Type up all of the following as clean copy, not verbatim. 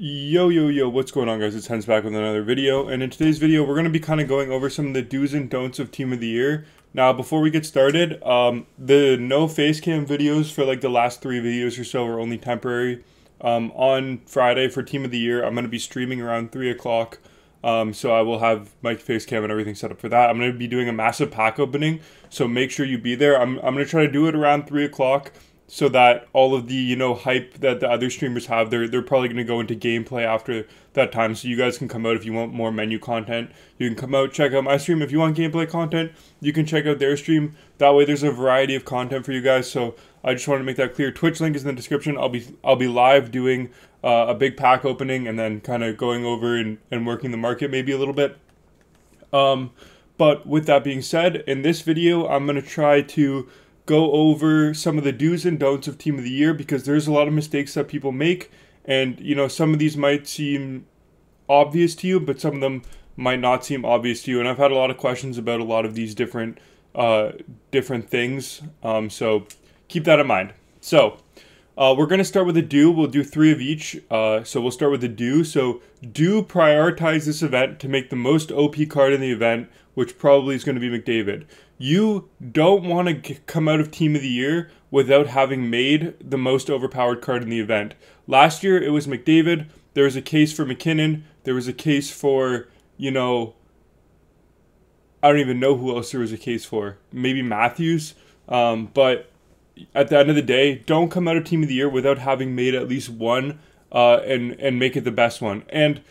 Yo, what's going on, guys? It's Hens back with another video, and in today's video we're going to be kind of going over some of the do's and don'ts of Team of the Year. Now, before we get started, the no face cam videos for like the last 3 videos or so are only temporary. On Friday for Team of the Year, I'm going to be streaming around 3 o'clock, so I will have my face cam and everything set up for that. I'm going to be doing a massive pack opening, so make sure you be there. I'm going to try to do it around 3 o'clock. So that all of the, hype that the other streamers have, they're probably going to go into gameplay after that time. So you guys can come out if you want more menu content. You can come out, check out my stream. If you want gameplay content, you can check out their stream. That way there's a variety of content for you guys. So I just want to make that clear. Twitch link is in the description. I'll be live doing a big pack opening and then kind of going over and working the market maybe a little bit. But with that being said, in this video, I'm going to try to go over some of the do's and don'ts of Team of the Year, because there's a lot of mistakes that people make, and some of these might seem obvious to you, but some of them might not seem obvious to you. And I've had a lot of questions about a lot of these different things, so keep that in mind. So we're going to start with a do. We'll do 3 of each. So we'll start with the do. So do prioritize this event to make the most OP card in the event, which probably is going to be McDavid. You don't want to come out of Team of the Year without having made the most overpowered card in the event. Last year, it was McDavid. There was a case for McKinnon. There was a case for, I don't even know who else there was a case for. Maybe Matthews. But at the end of the day, don't come out of Team of the Year without having made at least one and make it the best one. And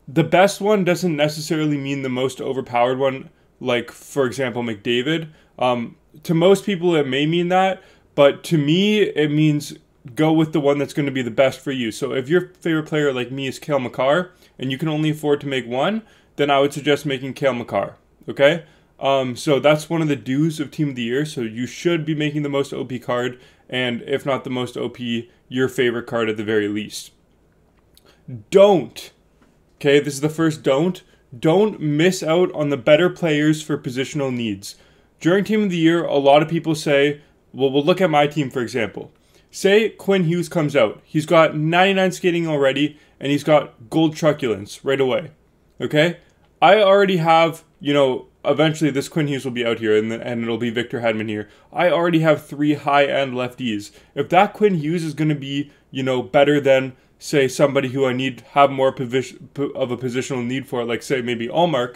the best one doesn't necessarily mean the most overpowered one. Like, for example, McDavid. To most people, it may mean that, but to me, it means go with the one that's going to be the best for you. So if your favorite player, like me, is Cale Makar, and you can only afford to make one, then I would suggest making Cale Makar, okay? So that's one of the do's of Team of the Year, so you should be making the most OP card, and if not the most OP, your favorite card at the very least. Don't, okay, this is the first don't miss out on the better players for positional needs. During Team of the Year, a lot of people say, well, we'll look at my team, for example. Say Quinn Hughes comes out. He's got 99 skating already, and he's got gold truculence right away. Okay? I already have, eventually this Quinn Hughes will be out here, and it'll be Victor Hedman here. I already have 3 high-end lefties. If that Quinn Hughes is going to be, better than, say, somebody who I have more of a positional need for, like, say, maybe Allmark,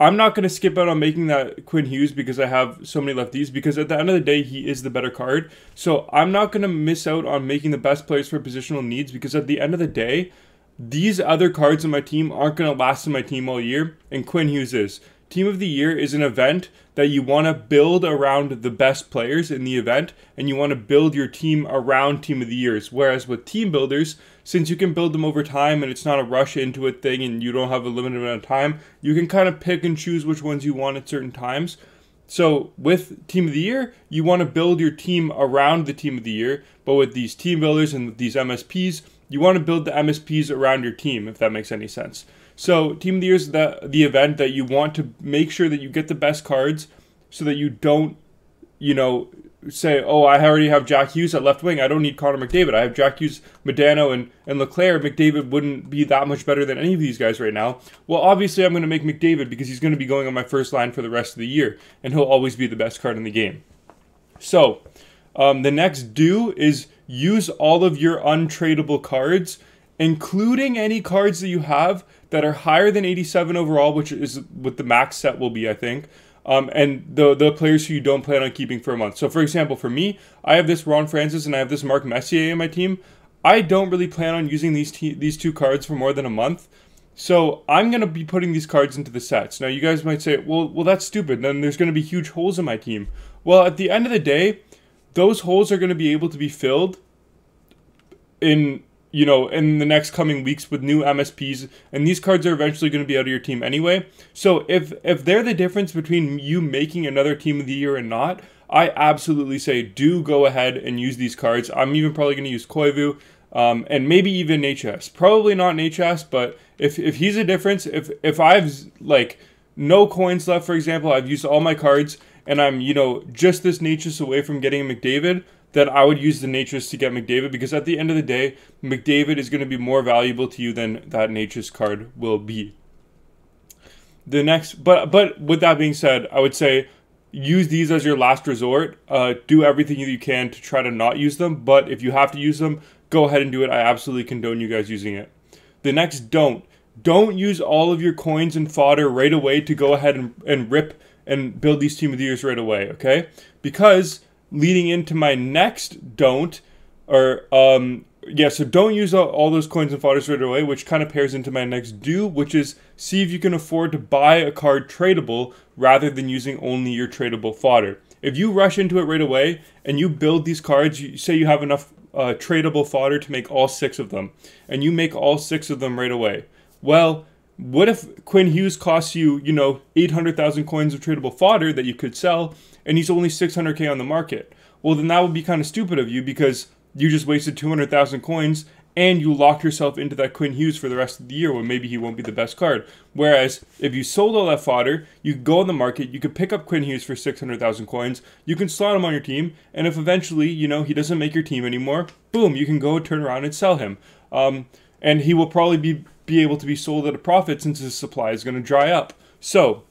I'm not going to skip out on making that Quinn Hughes because I have so many lefties, because at the end of the day, he is the better card. So I'm not going to miss out on making the best players for positional needs, because at the end of the day, these other cards in my team aren't going to last in my team all year, and Quinn Hughes is. Team of the Year is an event that you want to build around the best players in the event, and you want to build your team around Team of the Years. Whereas with team builders, since you can build them over time and it's not a rush into a thing and you don't have a limited amount of time, you can kind of pick and choose which ones you want at certain times. So with Team of the Year, you want to build your team around the Team of the Year, but with these team builders and these MSPs, you want to build the MSPs around your team, if that makes any sense. So Team of the Year is the event that you want to make sure that you get the best cards, so that you don't, say, oh, I already have Jack Hughes at left wing, I don't need Connor McDavid. I have Jack Hughes, Modano, and Leclerc. McDavid wouldn't be that much better than any of these guys right now. Well, obviously I'm going to make McDavid because he's going to be going on my first line for the rest of the year, and he'll always be the best card in the game. So the next do is use all of your untradeable cards, including any cards that you have that are higher than 87 overall, which is what the max set will be, I think. And the players who you don't plan on keeping for a month. So, for example, for me, I have this Ron Francis and I have this Mark Messier in my team. I don't really plan on using these 2 cards for more than a month. So I'm going to be putting these cards into the sets. Now, you guys might say, well, that's stupid. Then there's going to be huge holes in my team. Well, at the end of the day, those holes are going to be able to be filled in the next coming weeks with new MSPs, and these cards are eventually going to be out of your team anyway. So if they're the difference between you making another Team of the Year and not, I absolutely say do go ahead and use these cards. I'm even probably going to use Koivu, and maybe even HS. Probably not HS, but if he's a difference, if I've like no coins left, for example, I've used all my cards, and I'm just this Natchez away from getting a McDavid, then I would use the Natures to get McDavid, because at the end of the day, McDavid is going to be more valuable to you than that Natures card will be. The next, but with that being said, I would say use these as your last resort. Do everything you can to try to not use them, but if you have to use them, go ahead and do it. I absolutely condone you guys using it. The next, don't use all of your coins and fodder right away to go ahead and rip and build these Team of the Years right away, okay? Because leading into my next don't, or so don't use all those coins and fodders right away, which kind of pairs into my next do, which is see if you can afford to buy a card tradable rather than using only your tradable fodder. If you rush into it right away and you build these cards, you say you have enough tradable fodder to make all 6 of them, and you make all 6 of them right away. Well, what if Quinn Hughes costs you, 800,000 coins of tradable fodder that you could sell, and he's only 600k on the market? Well, then that would be kind of stupid of you, because you just wasted 200,000 coins and you locked yourself into that Quinn Hughes for the rest of the year when maybe he won't be the best card. Whereas if you sold all that fodder, you could go on the market, you could pick up Quinn Hughes for 600,000 coins, you can slot him on your team, and if eventually, he doesn't make your team anymore, boom, you can go turn around and sell him. And he will probably be able to be sold at a profit since his supply is going to dry up. So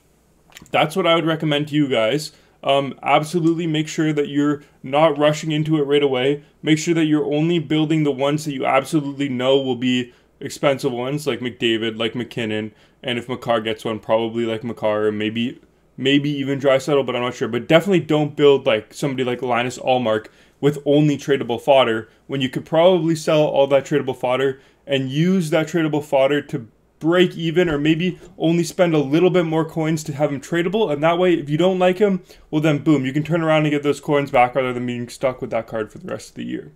that's what I would recommend to you guys. Absolutely make sure that you're not rushing into it right away. Make sure that you're only building the ones that you absolutely know will be expensive ones, like McDavid, like McKinnon, and if Makar gets one, probably like Makar, or maybe even Draisaitl, but I'm not sure. But definitely don't build like somebody like Linus Ullmark with only tradable fodder, when you could probably sell all that tradable fodder and use that tradable fodder to break even, or maybe only spend a little bit more coins to have him tradable, and that way if you don't like him, well then boom, you can turn around and get those coins back rather than being stuck with that card for the rest of the year.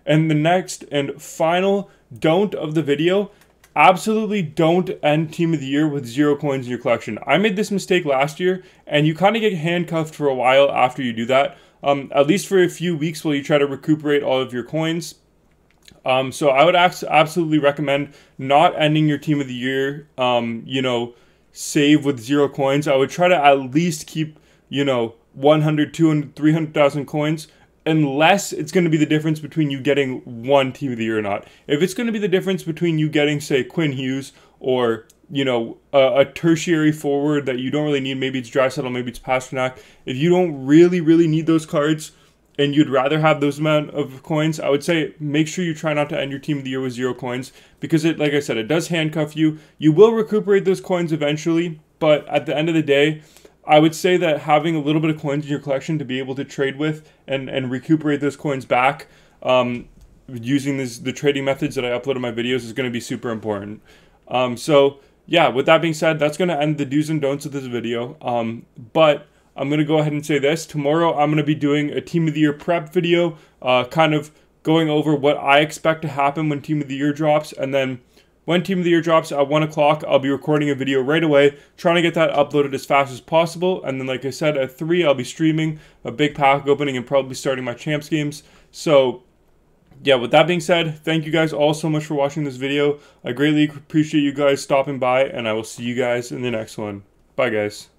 And the next and final don't of the video, absolutely don't end Team of the Year with 0 coins in your collection. I made this mistake last year, and you kind of get handcuffed for a while after you do that, at least for a few weeks while you try to recuperate all of your coins. So I would absolutely recommend not ending your Team of the Year, save with 0 coins. I would try to at least keep, 100, 200, 300,000 coins, unless it's going to be the difference between you getting one Team of the Year or not. If it's going to be the difference between you getting, say, Quinn Hughes, or, a tertiary forward that you don't really need, maybe it's Draisaitl, maybe it's Pasternak. If you don't really need those cards, and you'd rather have those amount of coins, I would say make sure you try not to end your Team of the Year with 0 coins, because it, like I said, it does handcuff you. You will recuperate those coins eventually, but at the end of the day, I would say that having a little bit of coins in your collection to be able to trade with and recuperate those coins back, using the trading methods that I upload in my videos, is going to be super important. So yeah, with that being said, that's going to end the do's and don'ts of this video. But I'm going to go ahead and say this. Tomorrow, I'm going to be doing a Team of the Year prep video, kind of going over what I expect to happen when Team of the Year drops. And then when Team of the Year drops at 1 o'clock, I'll be recording a video right away, trying to get that uploaded as fast as possible. And then, like I said, at 3, I'll be streaming a big pack opening and probably starting my champs games. So yeah, with that being said, thank you guys all so much for watching this video. I greatly appreciate you guys stopping by, and I will see you guys in the next one. Bye, guys.